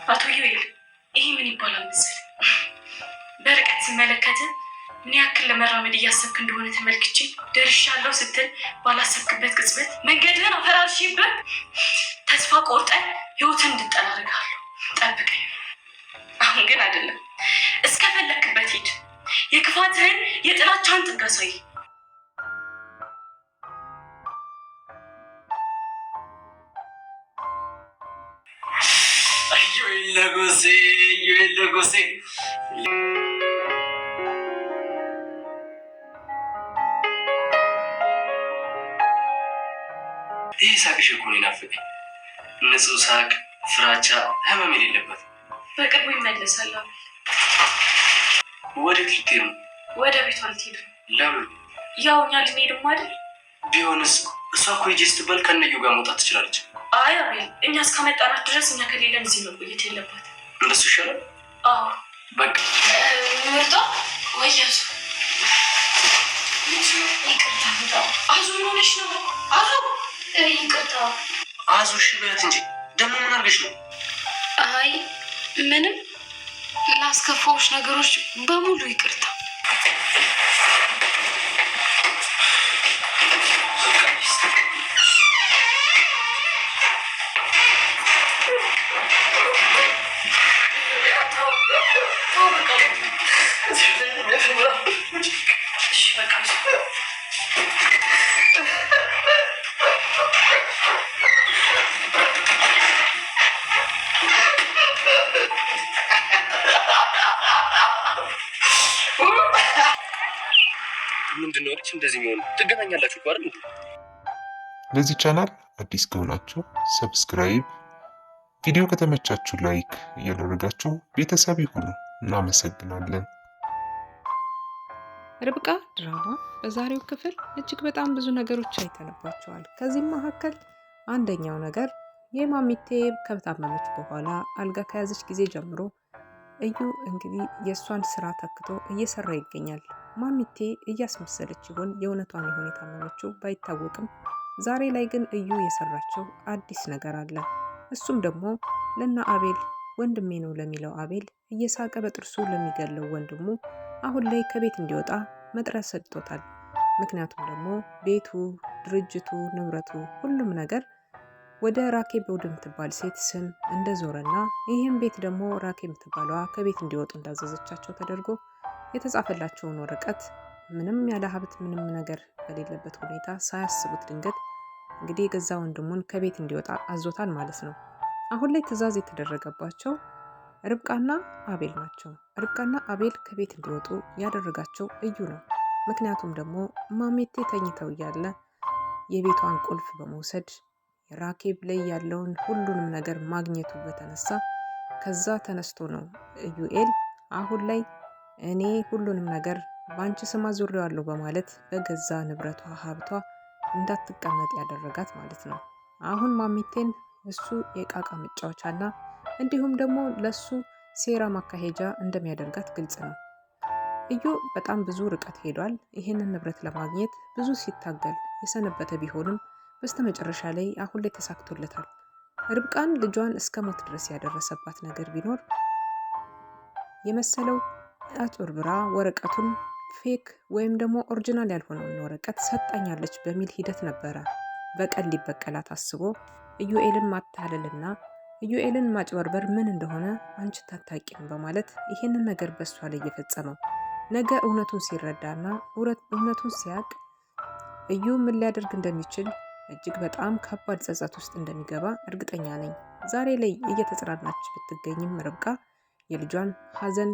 አቶ ዩኤል ይሄ ምን ይባላል መሰለህ? በርቀት ስመለከት ምን ያክል ለመራመድ እያሰብክ እንደሆነ ተመልክቼ ደርሻለሁ ስትል ባላሰብክበት ቅጽበት መንገድህን አፈራርሽበት ተስፋ ቆርጠን ህይወትን እንድጠላ አደርግሃለሁ። ጠብቀኝ። አሁን ግን አይደለም። እስከፈለክበት ሂድ። የክፋትህን የጥላቻን ጥግ አሳይ። ዩኤል ንጉሴ ይህ ሳቅሽ እኮ ነው የናፈቀኝ። ንጹህ ሳቅ፣ ፍራቻ፣ ህመም የሌለበት። በቅርቡ ይመለሳል። ወዴት ልትሄድ ነው? ወደ ቤቷ ልትሄድ ነው። ለምን? ያው እኛ ልንሄድም አይደል? ቢሆንስ እሷ እኮ ሂጂ ስትባል ከነዩ ጋር መውጣት ትችላለች። አይ አቤል፣ እኛ እስካመጣናት ድረስ እኛ ከሌለን እዚህ መቆየት የለባት። እንደሱ ይሻላል። አዎ በቃ ምርጧ ወይ ያዙ። ይቅርታ በጣም አዙ። ምን ሆነሽ ነው አዙ? ይቅርታ አዙ። እሺ በያት እንጂ ደግሞ ምን አድርገሽ ነው? አይ ምንም፣ ላስከፋዎች ነገሮች በሙሉ ይቅርታ። ምንድነው እንደዚህ የሚሆነው? ትገናኛላችሁ እኮ አይደል? ለዚህ ቻናል አዲስ ከሆናችሁ ሰብስክራይብ፣ ቪዲዮ ከተመቻችሁ ላይክ እያደረጋችሁ ቤተሰብ ይሁኑ። እናመሰግናለን። ርብቃ ድራማ በዛሬው ክፍል እጅግ በጣም ብዙ ነገሮች አይተንባቸዋል። ከዚህም መካከል አንደኛው ነገር የማሚቴ ከታመመች በኋላ አልጋ ከያዘች ጊዜ ጀምሮ እዩ እንግዲህ የእሷን ስራ ተክቶ እየሰራ ይገኛል። ማሚቴ እያስመሰለች ይሆን የእውነቷን የሆነ የታመመችው ባይታወቅም፣ ዛሬ ላይ ግን እዩ የሰራቸው አዲስ ነገር አለ። እሱም ደግሞ ለና አቤል ወንድሜ ነው ለሚለው አቤል እየሳቀ በጥርሱ ለሚገለው ወንድሙ አሁን ላይ ከቤት እንዲወጣ መጥሪያ ሰጥቶታል። ምክንያቱም ደግሞ ቤቱ፣ ድርጅቱ፣ ንብረቱ፣ ሁሉም ነገር ወደ ራኬብ ወደምትባል ሴት ስም እንደዞረና ይህም ቤት ደግሞ ራኬብ የምትባለዋ ከቤት እንዲወጡ እንዳዘዘቻቸው ተደርጎ የተጻፈላቸውን ወረቀት ምንም ያለ ሀብት ምንም ነገር በሌለበት ሁኔታ ሳያስቡት ድንገት እንግዲህ የገዛ ወንድሙን ከቤት እንዲወጣ አዞታል ማለት ነው። አሁን ላይ ትዕዛዝ የተደረገባቸው ርብቃና አቤል ናቸው። ርብቃና አቤል ከቤት እንዲወጡ ያደረጋቸው እዩ ነው። ምክንያቱም ደግሞ ማሜቴ ተኝተው እያለ የቤቷን ቁልፍ በመውሰድ ራኬብ ላይ ያለውን ሁሉንም ነገር ማግኘቱ በተነሳ ከዛ ተነስቶ ነው ኢዩኤል አሁን ላይ እኔ ሁሉንም ነገር ባንቺ ስም አዙሬዋለሁ በማለት በገዛ ንብረቷ ሀብቷ እንዳትቀመጥ ያደረጋት ማለት ነው። አሁን ማሚቴን እሱ የቃቃ መጫወቻና እንዲሁም ደግሞ ለሱ ሴራ ማካሄጃ እንደሚያደርጋት ግልጽ ነው። እዩ በጣም ብዙ ርቀት ሄዷል። ይህንን ንብረት ለማግኘት ብዙ ሲታገል የሰነበተ ቢሆንም በስተመጨረሻ ላይ አሁን ላይ ተሳክቶለታል። ርብቃን ልጇን እስከ ሞት ድረስ ያደረሰባት ነገር ቢኖር የመሰለው አጭበርብራ ወረቀቱን ፌክ ወይም ደግሞ ኦሪጂናል ያልሆነውን ወረቀት ሰጣኛለች በሚል ሂደት ነበረ። በቀል ሊበቀላት አስቦ ኢዩኤልን ማታለልና ኢዩኤልን ማጭበርበር ምን እንደሆነ አንቺ ታታቂም በማለት ይሄንን ነገር በሷ ላይ የፈጸመው። ነገ እውነቱን ሲረዳና እውነቱን ሲያቅ እዩ ምን ሊያደርግ እንደሚችል እጅግ በጣም ከባድ ጸጸት ውስጥ እንደሚገባ እርግጠኛ ነኝ። ዛሬ ላይ እየተጽናናች ብትገኝም ርብቃ የልጇን ሐዘን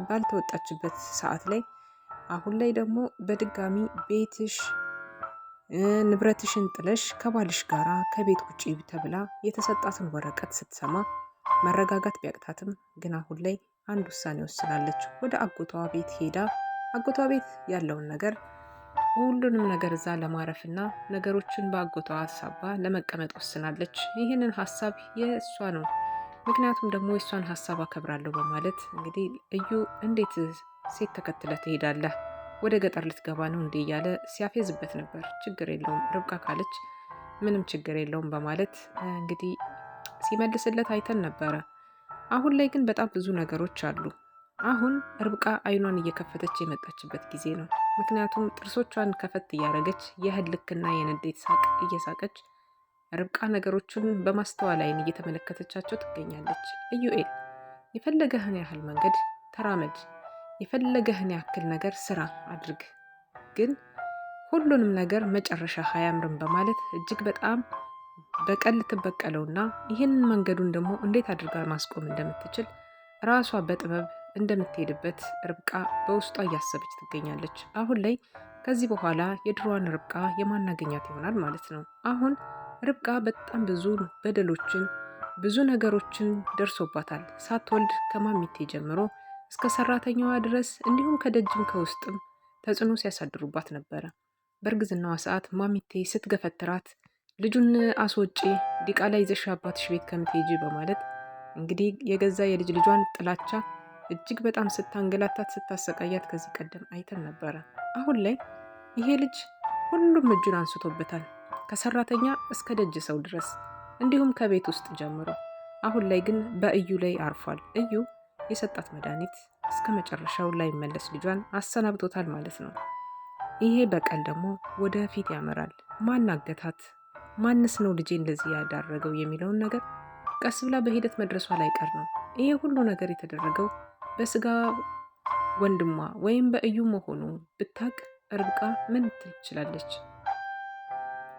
ባልተወጣችበት ሰዓት ላይ አሁን ላይ ደግሞ በድጋሚ ቤትሽ ንብረትሽን ጥለሽ ከባልሽ ጋራ ከቤት ውጪ ተብላ የተሰጣትን ወረቀት ስትሰማ መረጋጋት ቢያቅታትም ግን አሁን ላይ አንድ ውሳኔ ወስናለች። ወደ አጎቷ ቤት ሄዳ አጎቷ ቤት ያለውን ነገር ሁሉንም ነገር እዛ ለማረፍና ነገሮችን በአጎቷ ሀሳባ ለመቀመጥ ወስናለች። ይህንን ሀሳብ የእሷ ነው። ምክንያቱም ደግሞ የእሷን ሀሳብ አከብራለሁ በማለት እንግዲህ እዩ እንዴት ሴት ተከትለ ትሄዳለህ? ወደ ገጠር ልትገባ ነው እንዴ እያለ ሲያፌዝበት ነበር። ችግር የለውም ርብቃ ካለች ምንም ችግር የለውም በማለት እንግዲህ ሲመልስለት አይተን ነበረ። አሁን ላይ ግን በጣም ብዙ ነገሮች አሉ። አሁን ርብቃ አይኗን እየከፈተች የመጣችበት ጊዜ ነው። ምክንያቱም ጥርሶቿን ከፈት እያደረገች የእህል ልክና የንዴት ሳቅ እየሳቀች ርብቃ ነገሮችን በማስተዋል አይን እየተመለከተቻቸው ትገኛለች። ኢዩኤል የፈለገህን ያህል መንገድ ተራመድ፣ የፈለገህን ያክል ነገር ስራ አድርግ፣ ግን ሁሉንም ነገር መጨረሻ አያምርም በማለት እጅግ በጣም በቀል ትበቀለውና ይህንን መንገዱን ደግሞ እንዴት አድርጋ ማስቆም እንደምትችል ራሷ በጥበብ እንደምትሄድበት ርብቃ በውስጧ እያሰበች ትገኛለች። አሁን ላይ ከዚህ በኋላ የድሮዋን ርብቃ የማናገኛት ይሆናል ማለት ነው። አሁን ርብቃ በጣም ብዙ በደሎችን ብዙ ነገሮችን ደርሶባታል። ሳትወልድ ከማሚቴ ጀምሮ እስከ ሰራተኛዋ ድረስ እንዲሁም ከደጅም ከውስጥም ተጽዕኖ ሲያሳድሩባት ነበረ። በእርግዝናዋ ሰዓት ማሚቴ ስትገፈትራት ልጁን አስወጪ ዲቃላ ይዘሽ አባትሽ ቤት ከምትሄጂ በማለት እንግዲህ የገዛ የልጅ ልጇን ጥላቻ እጅግ በጣም ስታንገላታት ስታሰቃያት ከዚህ ቀደም አይተን ነበረ። አሁን ላይ ይሄ ልጅ ሁሉም እጁን አንስቶበታል፣ ከሰራተኛ እስከ ደጅ ሰው ድረስ እንዲሁም ከቤት ውስጥ ጀምሮ። አሁን ላይ ግን በእዩ ላይ አርፏል። እዩ የሰጣት መድኃኒት እስከ መጨረሻው ላይ መለስ ልጇን አሰናብቶታል ማለት ነው። ይሄ በቀል ደግሞ ወደ ፊት ያመራል። ማን አገታት? ማንስ ነው ልጄ እንደዚህ ያዳረገው የሚለውን ነገር ቀስ ብላ በሂደት መድረሷ ላይ ቀር ነው። ይሄ ሁሉ ነገር የተደረገው በስጋ ወንድሟ ወይም በእዩ መሆኑ ብታቅ ርብቃ ምን ትችላለች?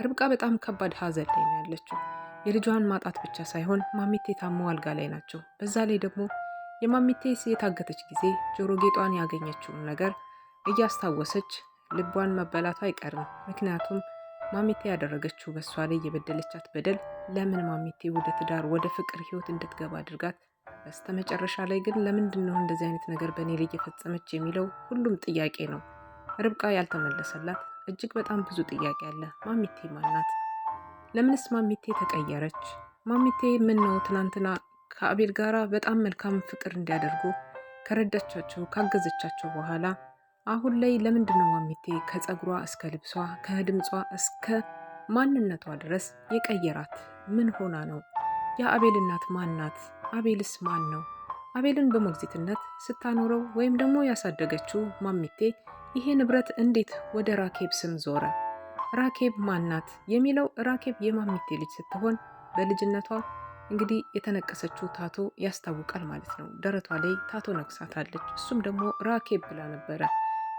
ርብቃ በጣም ከባድ ሀዘን ላይ ነው ያለችው። የልጇን ማጣት ብቻ ሳይሆን ማሚቴ ታመው አልጋ ላይ ናቸው። በዛ ላይ ደግሞ የማሚቴ የታገተች ጊዜ ጆሮ ጌጧን ያገኘችውን ነገር እያስታወሰች ልቧን መበላቷ አይቀርም። ምክንያቱም ማሚቴ ያደረገችው በእሷ ላይ የበደለቻት በደል ለምን ማሚቴ ወደ ትዳር ወደ ፍቅር ህይወት እንድትገባ አድርጋት፣ በስተመጨረሻ ላይ ግን ለምንድን ነው እንደዚህ አይነት ነገር በእኔ ላይ የፈጸመች የሚለው ሁሉም ጥያቄ ነው። ርብቃ ያልተመለሰላት እጅግ በጣም ብዙ ጥያቄ አለ። ማሚቴ ማናት? ለምንስ ማሚቴ ተቀየረች? ማሚቴ ምን ነው ትናንትና ከአቤል ጋራ በጣም መልካም ፍቅር እንዲያደርጉ ከረዳቻቸው ካገዘቻቸው በኋላ አሁን ላይ ለምንድነው ማሚቴ ከጸጉሯ እስከ ልብሷ ከድምጿ እስከ ማንነቷ ድረስ የቀየራት? ምን ሆና ነው? የአቤል እናት ማናት? አቤልስ ማን ነው? አቤልን በሞግዚትነት ስታኖረው ወይም ደግሞ ያሳደገችው ማሚቴ ይሄ ንብረት እንዴት ወደ ራኬብ ስም ዞረ? ራኬብ ማናት የሚለው ራኬብ የማሚቴ ልጅ ስትሆን በልጅነቷ እንግዲህ የተነቀሰችው ታቶ ያስታውቃል ማለት ነው። ደረቷ ላይ ታቶ ነቅሳታለች። እሱም ደግሞ ራኬብ ብላ ነበረ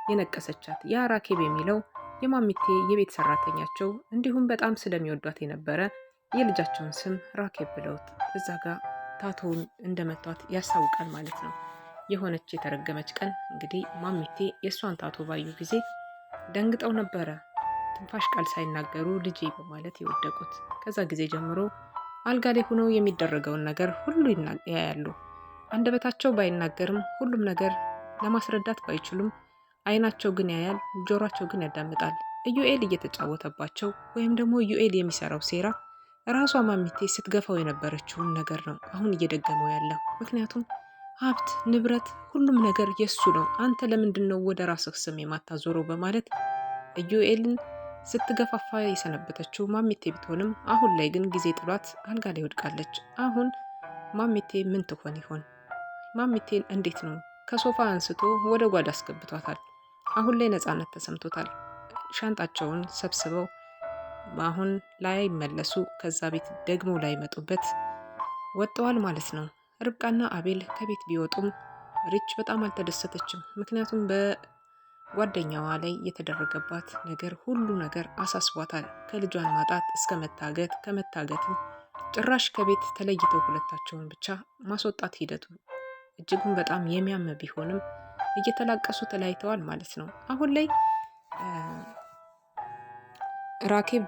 የነቀሰቻት። ያ ራኬብ የሚለው የማሚቴ የቤት ሰራተኛቸው እንዲሁም በጣም ስለሚወዷት የነበረ የልጃቸውን ስም ራኬብ ብለውት እዛ ጋር ታቶውን እንደመቷት ያስታውቃል ማለት ነው። የሆነች የተረገመች ቀን እንግዲህ ማሚቴ የእሷን ታቶ ባዩ ጊዜ ደንግጠው ነበረ። ትንፋሽ ቃል ሳይናገሩ ልጄ በማለት የወደቁት። ከዛ ጊዜ ጀምሮ አልጋ ላይ ሆነው የሚደረገውን ነገር ሁሉ ያያሉ። አንደበታቸው ባይናገርም ሁሉም ነገር ለማስረዳት ባይችሉም አይናቸው ግን ያያል፣ ጆሯቸው ግን ያዳምጣል። ኢዩኤል እየተጫወተባቸው ወይም ደግሞ ኢዩኤል የሚሰራው ሴራ ራሷ ማሚቴ ስትገፋው የነበረችውን ነገር ነው አሁን እየደገመው ያለው። ምክንያቱም ሀብት፣ ንብረት፣ ሁሉም ነገር የሱ ነው። አንተ ለምንድን ነው ወደ ራስህ ስም የማታዞረው? በማለት ኢዩኤልን ስትገፋፋ የሰነበተችው ማሚቴ ብትሆንም አሁን ላይ ግን ጊዜ ጥሏት አልጋ ላይ ወድቃለች። አሁን ማሚቴ ምን ትሆን ይሆን? ማሚቴን እንዴት ነው ከሶፋ አንስቶ ወደ ጓዳ አስገብቷታል። አሁን ላይ ነፃነት ተሰምቶታል። ሻንጣቸውን ሰብስበው አሁን ላይ መለሱ፣ ከዛ ቤት ደግሞ ላይ መጡበት ወጥተዋል ማለት ነው። ርብቃና አቤል ከቤት ቢወጡም ሪች በጣም አልተደሰተችም። ምክንያቱም በጓደኛዋ ላይ የተደረገባት ነገር ሁሉ ነገር አሳስቧታል። ከልጇን ማጣት እስከ መታገት፣ ከመታገትም ጭራሽ ከቤት ተለይተው ሁለታቸውን ብቻ ማስወጣት ሂደቱ እጅጉን በጣም የሚያም ቢሆንም እየተላቀሱ ተለያይተዋል ማለት ነው። አሁን ላይ ራኬብ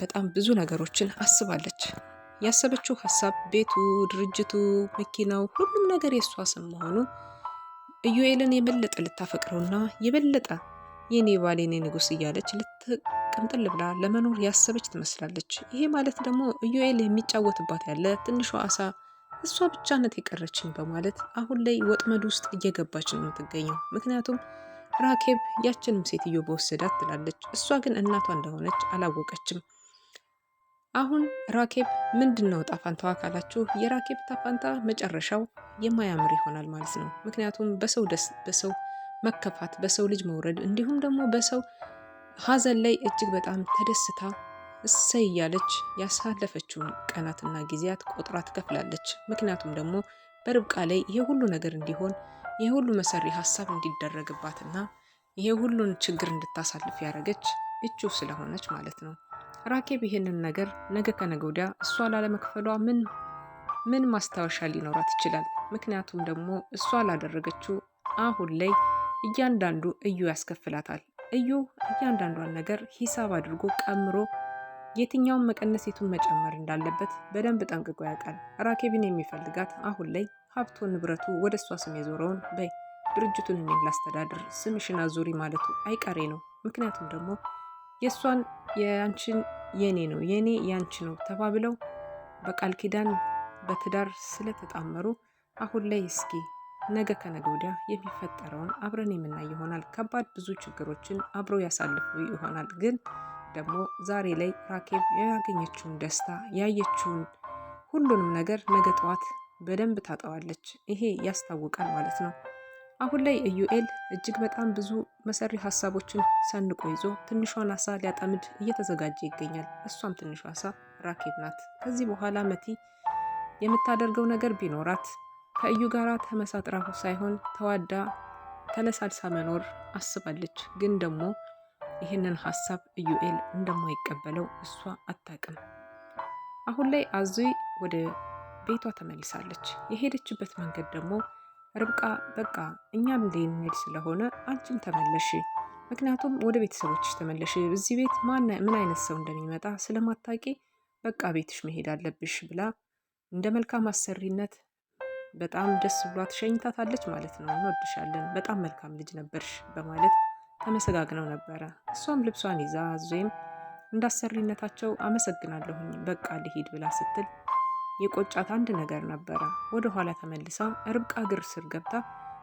በጣም ብዙ ነገሮችን አስባለች። ያሰበችው ሀሳብ ቤቱ፣ ድርጅቱ፣ መኪናው፣ ሁሉም ነገር የእሷ ስም መሆኑ ኢዩኤልን የበለጠ ልታፈቅረውና የበለጠ የኔ ባል የኔ ንጉስ እያለች ልትቅምጥል ብላ ለመኖር ያሰበች ትመስላለች። ይሄ ማለት ደግሞ ኢዩኤል የሚጫወትባት ያለ ትንሿ አሳ እሷ ብቻ ናት የቀረችኝ በማለት አሁን ላይ ወጥመድ ውስጥ እየገባች ነው የምትገኘው። ምክንያቱም ራኬብ ያችንም ሴትዮ በወሰዳት ትላለች። እሷ ግን እናቷ እንደሆነች አላወቀችም። አሁን ራኬብ ምንድነው ዕጣ ፈንታዋ ካላችሁ የራኬብ ዕጣ ፈንታ መጨረሻው የማያምር ይሆናል ማለት ነው። ምክንያቱም በሰው መከፋት፣ በሰው ልጅ መውረድ እንዲሁም ደግሞ በሰው ሀዘን ላይ እጅግ በጣም ተደስታ እሰይ እያለች ያሳለፈችውን ቀናትና ጊዜያት ቆጥራ ትከፍላለች። ምክንያቱም ደግሞ በርብቃ ላይ ይሄ ሁሉ ነገር እንዲሆን ይሄ ሁሉ መሰሪ ሀሳብ እንዲደረግባትና ይሄ ሁሉን ችግር እንድታሳልፍ ያደረገች እጁ ስለሆነች ማለት ነው። ራኬብ ይሄንን ነገር ነገ ከነገ ወዲያ እሷ ላለመክፈሏ ምን ማስታወሻ ሊኖራት ይችላል? ምክንያቱም ደግሞ እሷ ላደረገችው አሁን ላይ እያንዳንዱ እዩ ያስከፍላታል። እዩ እያንዳንዷን ነገር ሂሳብ አድርጎ ቀምሮ የትኛውን መቀነስ የቱን መጨመር እንዳለበት በደንብ ጠንቅቆ ያውቃል። ራኬብን የሚፈልጋት አሁን ላይ ሀብቶ ንብረቱ ወደ እሷ ስም የዞረውን በይ ድርጅቱን እኔም ላስተዳድር ስምሽን አዙሪ ማለቱ አይቀሬ ነው። ምክንያቱም ደግሞ የእሷን የአንቺን የኔ ነው የኔ ያንቺ ነው ተባብለው በቃል ኪዳን በትዳር ስለተጣመሩ አሁን ላይ እስኪ ነገ ከነገ ወዲያ የሚፈጠረውን አብረን የምናይ ይሆናል። ከባድ ብዙ ችግሮችን አብረው ያሳልፉ ይሆናል። ግን ደግሞ ዛሬ ላይ ራኬብ ያገኘችውን ደስታ ያየችውን ሁሉንም ነገር ነገ ጠዋት በደንብ ታጠዋለች። ይሄ ያስታውቃል ማለት ነው። አሁን ላይ ኢዩኤል እጅግ በጣም ብዙ መሰሪ ሀሳቦችን ሰንቆ ይዞ ትንሿን አሳ ሊያጠምድ እየተዘጋጀ ይገኛል። እሷም ትንሿ አሳ ራኬብ ናት። ከዚህ በኋላ መቲ የምታደርገው ነገር ቢኖራት ከእዩ ጋራ ተመሳጥራ ሳይሆን ተዋዳ ተለሳልሳ መኖር አስባለች። ግን ደግሞ ይህንን ሀሳብ ኢዩኤል እንደማይቀበለው እሷ አታውቅም። አሁን ላይ አዙይ ወደ ቤቷ ተመልሳለች። የሄደችበት መንገድ ደግሞ ርብቃ በቃ እኛም ልንሄድ ስለሆነ አንቺም ተመለሽ፣ ምክንያቱም ወደ ቤተሰቦችሽ ተመለሽ፣ እዚህ ቤት ምን አይነት ሰው እንደሚመጣ ስለማታውቂ በቃ ቤትሽ መሄድ አለብሽ ብላ እንደ መልካም አሰሪነት በጣም ደስ ብሏት ሸኝታታለች ማለት ነው። እንወድሻለን፣ በጣም መልካም ልጅ ነበርሽ በማለት ተመሰጋግነው ነበረ። እሷም ልብሷን ይዛ አዙይም እንዳሰሪነታቸው አመሰግናለሁኝ በቃ ልሂድ ብላ ስትል የቆጫት አንድ ነገር ነበረ። ወደ ኋላ ተመልሳ ርብቃ እግር ስር ገብታ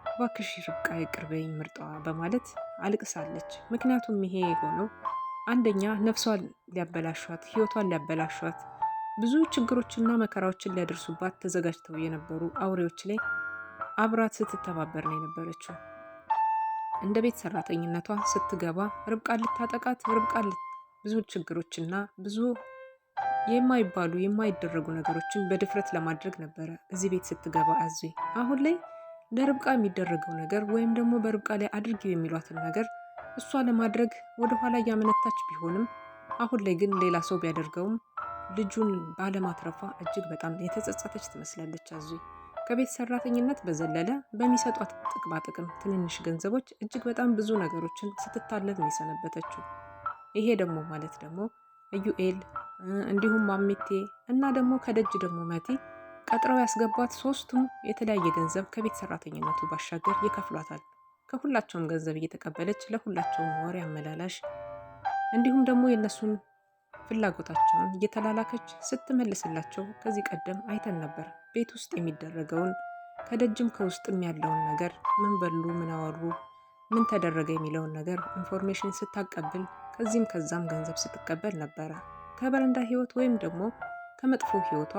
እባክሽ ርብቃ ይቅር በይኝ ምርጧ በማለት አልቅሳለች። ምክንያቱም ይሄ የሆነው አንደኛ ነፍሷን ሊያበላሿት፣ ህይወቷን ሊያበላሿት፣ ብዙ ችግሮችና መከራዎችን ሊያደርሱባት ተዘጋጅተው የነበሩ አውሬዎች ላይ አብራት ስትተባበር ነው የነበረችው። እንደ ቤት ሰራተኝነቷ ስትገባ ርብቃ ልታጠቃት፣ ርብቃ ብዙ ችግሮችና ብዙ የማይባሉ የማይደረጉ ነገሮችን በድፍረት ለማድረግ ነበረ እዚህ ቤት ስትገባ አዙይ። አሁን ላይ ለርብቃ የሚደረገው ነገር ወይም ደግሞ በርብቃ ላይ አድርጊው የሚሏትን ነገር እሷ ለማድረግ ወደኋላ እያመነታች ቢሆንም አሁን ላይ ግን ሌላ ሰው ቢያደርገውም ልጁን ባለማትረፏ እጅግ በጣም የተጸጸተች ትመስላለች አዙይ። ከቤት ሰራተኝነት በዘለለ በሚሰጧት ጥቅማ ጥቅም ትንንሽ ገንዘቦች እጅግ በጣም ብዙ ነገሮችን ስትታለል ነው የሰነበተችው። ይሄ ደግሞ ማለት ደግሞ ኢዩኤል እንዲሁም ማሚቴ እና ደግሞ ከደጅ ደግሞ መቲ ቀጥረው ያስገቧት ሶስቱም የተለያየ ገንዘብ ከቤት ሰራተኝነቱ ባሻገር ይከፍሏታል። ከሁላቸውም ገንዘብ እየተቀበለች ለሁላቸውም ወሬ አመላላሽ እንዲሁም ደግሞ የእነሱን ፍላጎታቸውን እየተላላከች ስትመልስላቸው ከዚህ ቀደም አይተን ነበር። ቤት ውስጥ የሚደረገውን ከደጅም ከውስጥም ያለውን ነገር ምን በሉ፣ ምን አወሩ፣ ምን ተደረገ የሚለውን ነገር ኢንፎርሜሽን ስታቀብል ከዚህም ከዛም ገንዘብ ስትቀበል ነበረ። ከበረንዳ ህይወት ወይም ደግሞ ከመጥፎ ህይወቷ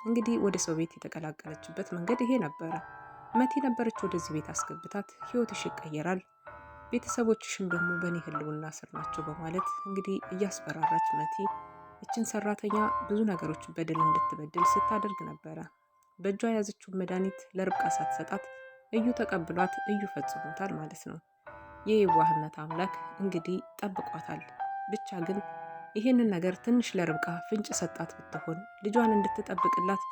እንግዲህ ወደ ሰው ቤት የተቀላቀለችበት መንገድ ይሄ ነበረ። መቲ ነበረች ወደዚህ ቤት አስገብታት ህይወትሽ ይቀየራል፣ ቤተሰቦችሽም ደግሞ በእኔ ህልውና ስር ናቸው በማለት እንግዲህ እያስፈራራች መቲ እችን ሰራተኛ ብዙ ነገሮች በደል እንድትበድል ስታደርግ ነበረ። በእጇ የያዘችውን መድኃኒት ለርብቃ ሳትሰጣት እዩ ተቀብሏት እዩ ፈጽሞታል ማለት ነው። የዋህነት አምላክ እንግዲህ ጠብቋታል። ብቻ ግን ይሄንን ነገር ትንሽ ለርብቃ ፍንጭ ሰጣት ብትሆን ልጇን እንድትጠብቅላት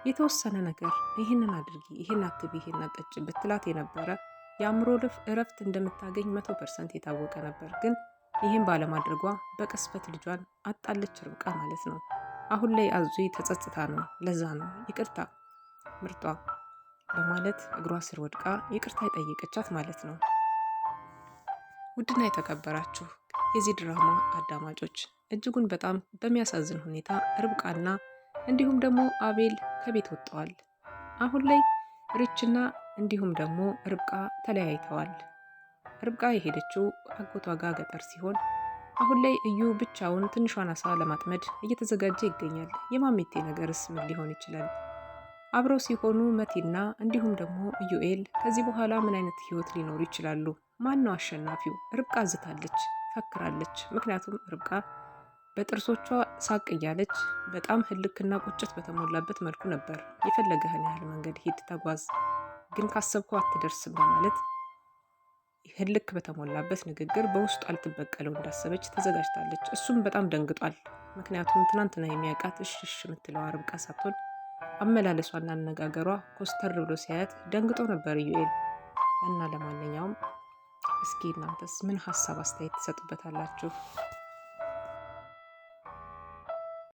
የተወሰነ ነገር ይሄንን አድርጊ፣ ይሄን አትቢ፣ ይሄን አጠጭ ብትላት የነበረ የአእምሮ እረፍት እንደምታገኝ 100% የታወቀ ነበር። ግን ይህን ባለማድረጓ በቅስበት ልጇን አጣለች ርብቃ ማለት ነው። አሁን ላይ አዙይ ተጸጽታ ነው፣ ለዛ ነው ይቅርታ ምርጧ በማለት እግሯ ስር ወድቃ ይቅርታ የጠየቀቻት ማለት ነው። ውድና የተከበራችሁ የዚህ ድራማ አዳማጮች እጅጉን በጣም በሚያሳዝን ሁኔታ ርብቃና እንዲሁም ደግሞ አቤል ከቤት ወጥተዋል። አሁን ላይ ሪችና እንዲሁም ደግሞ ርብቃ ተለያይተዋል። ርብቃ የሄደችው አጎቷ ጋር ገጠር ሲሆን አሁን ላይ እዩ ብቻውን ትንሿን አሳ ለማጥመድ እየተዘጋጀ ይገኛል። የማሚቴ ነገርስ ምን ሊሆን ይችላል? አብረው ሲሆኑ መቲና እንዲሁም ደግሞ ኢዩኤል ከዚህ በኋላ ምን አይነት ህይወት ሊኖሩ ይችላሉ? ማን ነው አሸናፊው? ርብቃ ዝታለች፣ ፈክራለች። ምክንያቱም ርብቃ በጥርሶቿ ሳቅ እያለች በጣም ህልክና ቁጭት በተሞላበት መልኩ ነበር የፈለገህን ያህል መንገድ ሂድ ተጓዝ፣ ግን ካሰብኩ አትደርስም በማለት ህልክ በተሞላበት ንግግር በውስጡ አልትበቀለው እንዳሰበች ተዘጋጅታለች። እሱም በጣም ደንግጧል። ምክንያቱም ትናንትና የሚያውቃት እሽሽ የምትለዋ ርብቃ ሳትሆን አመላለሷና አነጋገሯ ኮስተር ብሎ ሲያያት ደንግጦ ነበር ኢዩኤል። እና ለማንኛውም እስኪ እናንተስ ምን ሀሳብ አስተያየት ትሰጡበታላችሁ?